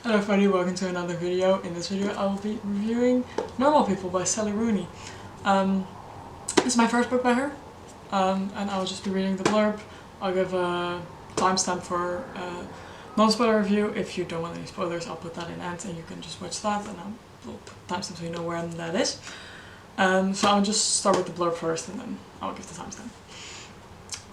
Hello everybody, welcome to another video. In this video I will be reviewing Normal People by Sally Rooney. This is my first book by her, and I'll just be reading the blurb. I'll give a timestamp for non-spoiler review. If you don't want any spoilers, I'll put that in end and you can just watch that, and I'll put timestamp so you know where that is. So I'll just start with the blurb first and then I'll give the timestamp.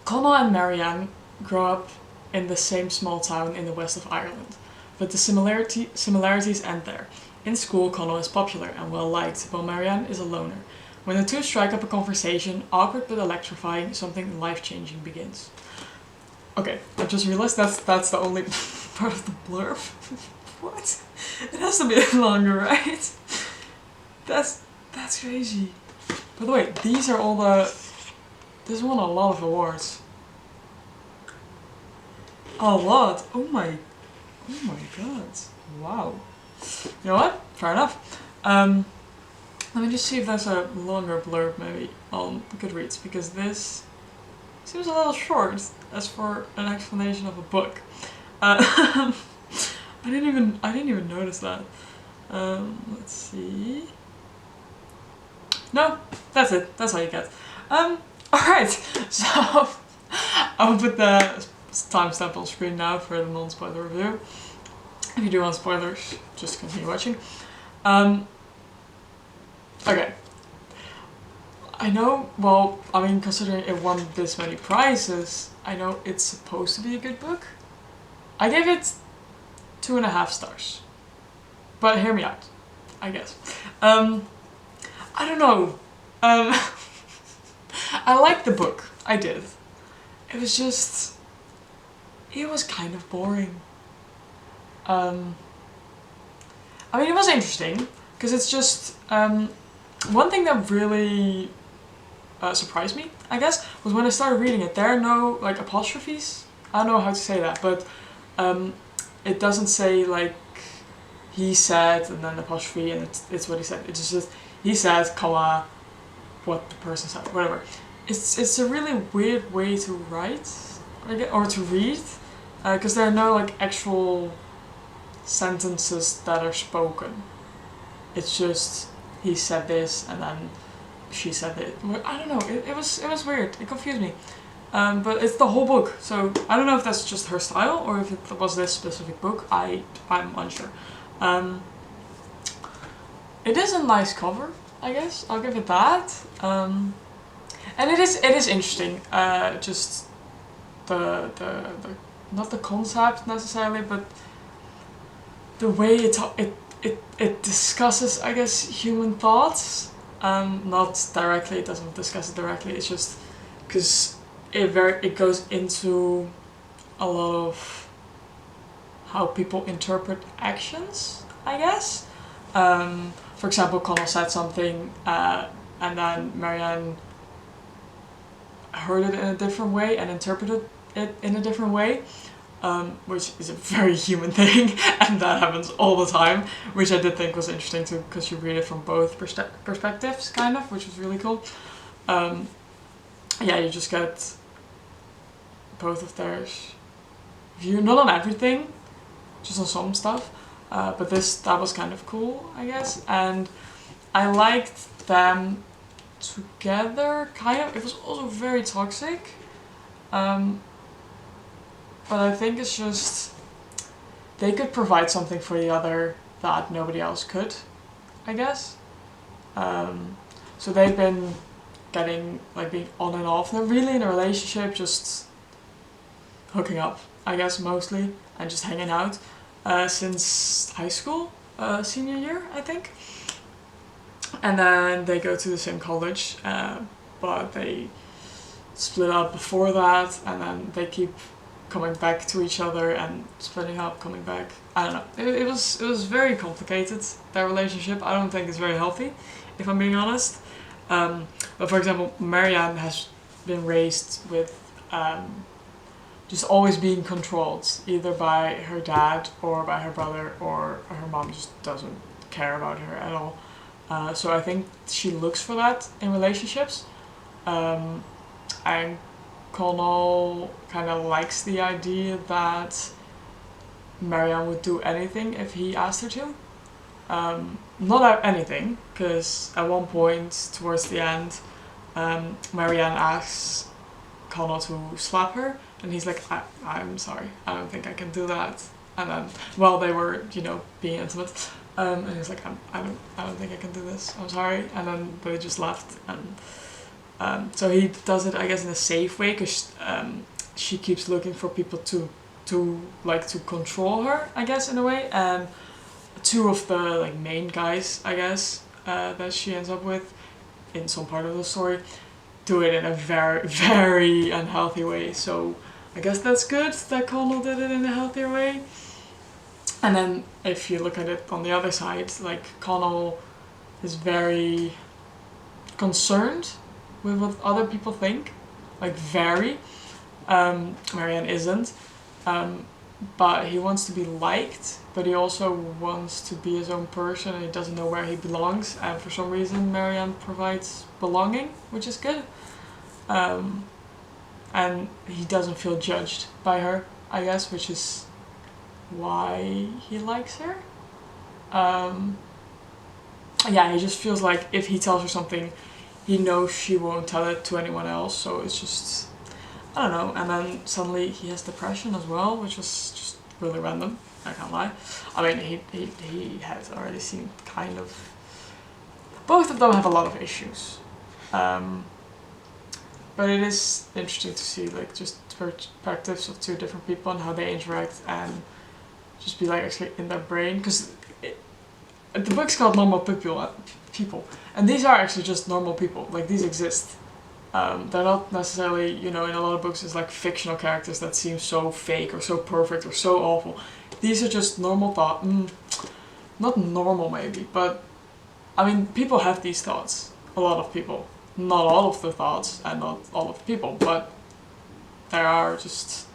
Connell and Marianne grow up in the same small town in the west of Ireland. But the similarities end there. In school, Connell is popular and well liked, while Marianne is a loner. When the two strike up a conversation, awkward but electrifying, something life-changing begins. Okay, I just realized that's the only part of the blurb. What? It has to be longer, right? That's crazy. By the way, these are all the... This won a lot of awards. A lot. Oh my god. Wow. You know what? Fair enough. Let me just see if there's a longer blurb maybe on Goodreads, because this seems a little short as for an explanation of a book. I didn't even notice that. Let's see. No, that's it. That's all you get. Alright, so I'll put the timestamp on screen now for the non-spoiler review. If you do want spoilers, just continue watching. Okay. I know, well, I mean, considering it won this many prizes, I know it's supposed to be a good book. I gave it 2.5 stars. But hear me out, I guess. I don't know. I liked the book. I did. It was just... It was kind of boring. I mean, it was interesting, because it's just... one thing that really surprised me, I guess, was when I started reading it, there are no, like, apostrophes. I don't know how to say that, but it doesn't say, like, he said, and then apostrophe, and it's what he said. It's just, he said, comma, what the person said, whatever. It's a really weird way to write, or to read, because there are no, like, actual sentences that are spoken. It's just, he said this, and then she said it. I don't know, it was weird, it confused me. But it's the whole book, so I don't know if that's just her style, or if it was this specific book, I'm unsure. It is a nice cover, I guess, I'll give it that. And it is interesting, just the not the concept necessarily, but the way it discusses, I guess, human thoughts. Not directly, it doesn't discuss it directly, it's just because it goes into a lot of how people interpret actions, I guess. For example, Connell said something, and then Marianne heard it in a different way and interpreted it in a different way, which is a very human thing, and that happens all the time, which I did think was interesting too, because you read it from both perspectives, kind of, which was really cool. Yeah, you just get both of their view, not on everything, just on some stuff, but that was kind of cool, I guess, and I liked them together, kind of. It was also very toxic, but I think it's just they could provide something for the other that nobody else could, I guess. So they've been getting, like, being on and off. They're really in a relationship, just hooking up, I guess, mostly, and just hanging out since high school, senior year, I think. And then they go to the same college, but they split up before that, and then they keep coming back to each other and splitting up, coming back. I don't know. It was very complicated, their relationship. I don't think it's very healthy, if I'm being honest. But for example, Marianne has been raised with just always being controlled, either by her dad or by her brother, or her mom just doesn't care about her at all. So I think she looks for that in relationships. And Connell kind of likes the idea that Marianne would do anything if he asked her to. Not anything, because at one point towards the end, Marianne asks Connell to slap her, and he's like, I'm sorry, I don't think I can do that. And then, well, they were, being intimate, and he's like, I don't think I can do this. I'm sorry. And then they just left, and so he does it, I guess, in a safe way, because she keeps looking for people to control her, I guess, in a way. And two of the main guys, I guess, that she ends up with in some part of the story, do it in a very, very unhealthy way. So I guess that's good that Connell did it in a healthier way. And then if you look at it on the other side, Connell is very concerned with what other people think, very. Marianne isn't, but he wants to be liked, but he also wants to be his own person, and he doesn't know where he belongs, and for some reason Marianne provides belonging, which is good. And he doesn't feel judged by her, I guess, which is why he likes her. Yeah, he just feels like if he tells her something, he knows she won't tell it to anyone else, so it's just, I don't know. And then suddenly he has depression as well, which was just really random, I can't lie. I mean, he has already seen kind of, both of them have a lot of issues. But it is interesting to see just perspectives of two different people and how they interact, and just be actually in their brain, because the book's called Normal People, and these are actually just normal people, these exist. They're not necessarily, in a lot of books it's fictional characters that seem so fake or so perfect or so awful. These are just normal not normal maybe, but I mean, people have these thoughts, a lot of people. Not all of the thoughts and not all of the people, but there are just,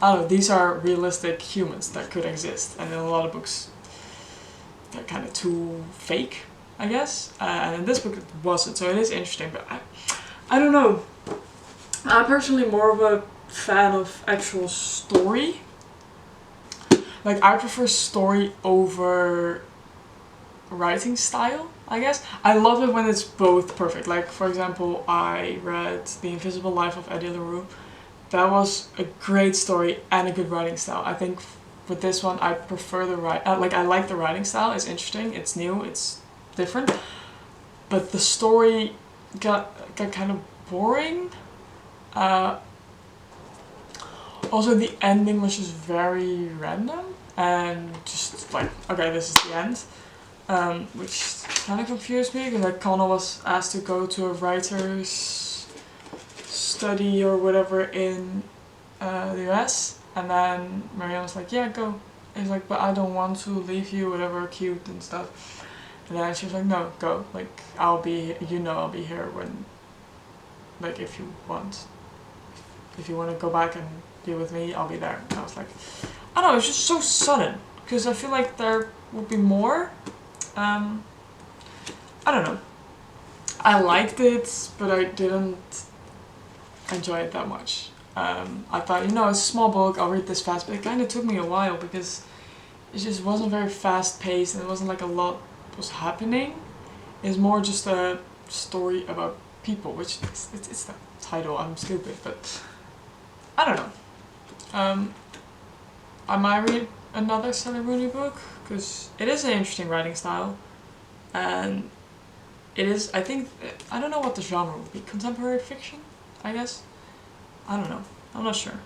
I don't know, these are realistic humans that could exist, and in a lot of books they're kind of too fake, I guess, and in this book it wasn't, so it is interesting, but I don't know. I'm personally more of a fan of actual story. I prefer story over writing style, I guess. I love it when it's both perfect. For example, I read The Invisible Life of Eddie LaRue. That was a great story and a good writing style. I think with this one I prefer the I like the writing style. It's interesting, it's new, it's different. But the story got kind of boring. Also the ending was just very random and just okay, this is the end. Which kind of confused me, because Connell was asked to go to a writer's study or whatever in the US, and then Marianne was like, yeah, go. And he's like, but I don't want to leave you, whatever, cute and stuff. And then she was like, no, go, I'll be here when, if you want. If you want to go back and be with me, I'll be there. And I was like, I don't know, it's just so sudden, because I feel like there would be more. I don't know. I liked it, but I didn't enjoy it that much. I thought, it's a small book, I'll read this fast, but it kind of took me a while, because it just wasn't very fast paced, and it wasn't a lot was happening. It's more just a story about people, which it's the title, I'm stupid, but I don't know. I might read another Sally Rooney book, because it is an interesting writing style, and it is, I think, I don't know what the genre would be, contemporary fiction, I guess? I don't know, I'm not sure.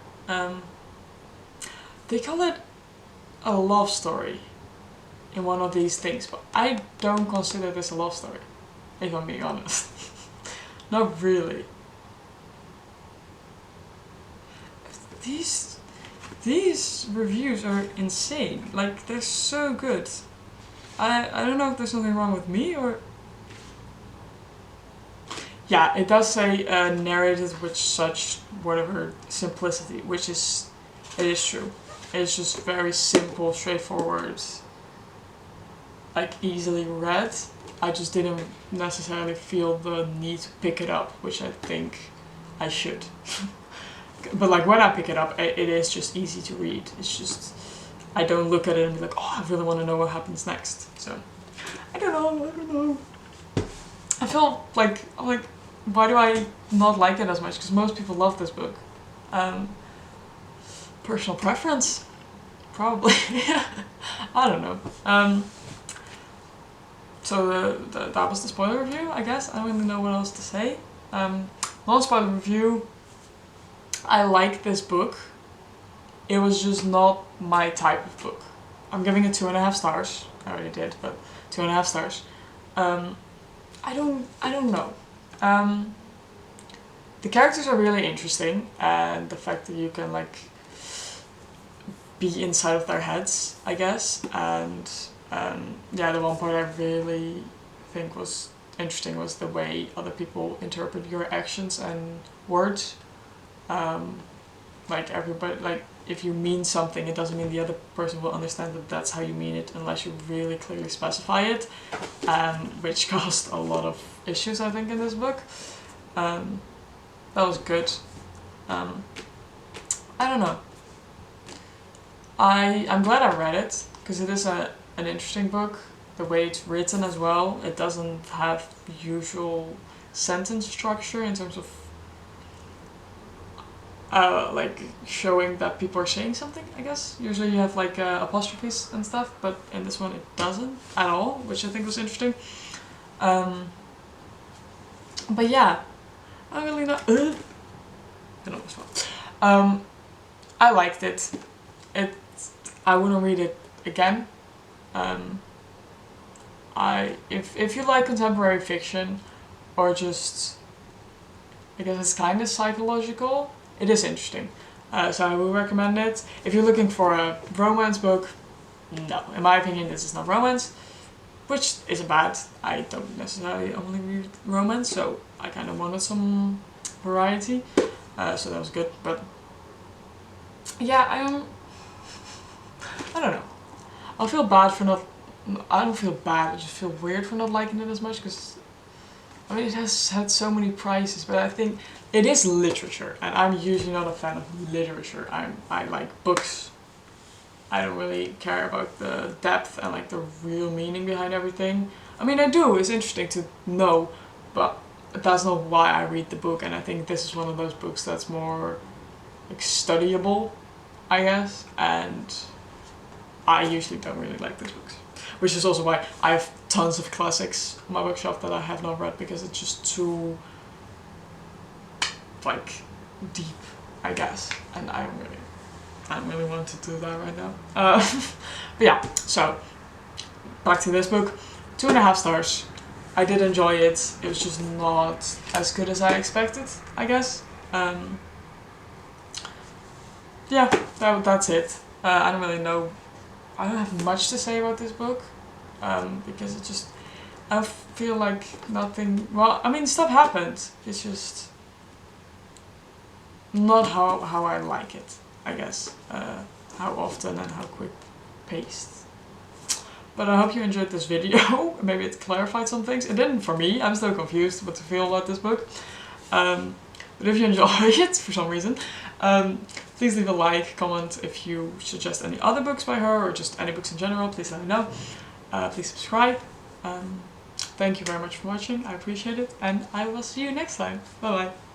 They call it a love story in one of these things, but I don't consider this a love story, if I'm being honest. Not really. These reviews are insane, they're so good. I don't know if there's something wrong with me or... Yeah, it does say narrated with such whatever simplicity, which is, it is true. It's just very simple, straightforward, easily read. I just didn't necessarily feel the need to pick it up, which I think I should. But when I pick it up, it is just easy to read. It's just, I don't look at it and be like, oh, I really want to know what happens next. So, I don't know. I feel like, why do I not like it as much? Because most people love this book. Personal preference, probably. I don't know. So that was the spoiler review, I guess. I don't really know what else to say. Non-spoiler review. I like this book. It was just not my type of book. I'm giving it 2.5 stars. I already did, but 2.5 stars. I don't know. The characters are really interesting, and the fact that you can like be inside of their heads, I guess. And yeah, the one part I really think was interesting was the way other people interpret your actions and words. Like everybody, like if you mean something, it doesn't mean the other person will understand that that's how you mean it unless you really clearly specify it, which caused a lot of issues, I think, in this book. That was good. I don't know. I'm glad I read it, because it is an interesting book. The way it's written as well, it doesn't have usual sentence structure in terms of like showing that people are saying something, I guess. Usually you have like apostrophes and stuff, but in this one it doesn't at all, which I think was interesting. But yeah, I really not. I liked it. I wouldn't read it again. If you like contemporary fiction, or just, I guess it's kind of psychological, it is interesting. So I will recommend it. If you're looking for a romance book, no. In my opinion, this is not romance, which isn't bad. I don't necessarily only read romance, so I kind of wanted some variety. So that was good. But yeah, I don't know. I feel bad for not. I don't feel bad. I just feel weird for not liking it as much, because I mean, it has had so many prices, but I think it is literature, and I'm usually not a fan of literature. I like books. I don't really care about the depth and like the real meaning behind everything. I mean, I do. It's interesting to know, but that's not why I read the book. And I think this is one of those books that's more like studyable, I guess. And I usually don't really like these books. Which is also why I have tons of classics on my bookshelf that I have not read, because it's just too, like, deep, I guess. And I don't really want to do that right now. But yeah, so, back to this book. 2.5 stars. I did enjoy it. It was just not as good as I expected, I guess. Yeah, that's it. I don't really know. I don't have much to say about this book, because it just, I feel like nothing, well, I mean, stuff happened, it's just not how I like it, I guess, how often and how quick paced. But I hope you enjoyed this video. Maybe it clarified some things. It didn't for me. I'm still confused what to feel about this book. But if you enjoy it for some reason, please leave a like, comment if you suggest any other books by her, or just any books in general. Please let me know. Please subscribe. Thank you very much for watching. I appreciate it, and I will see you next time. Bye bye.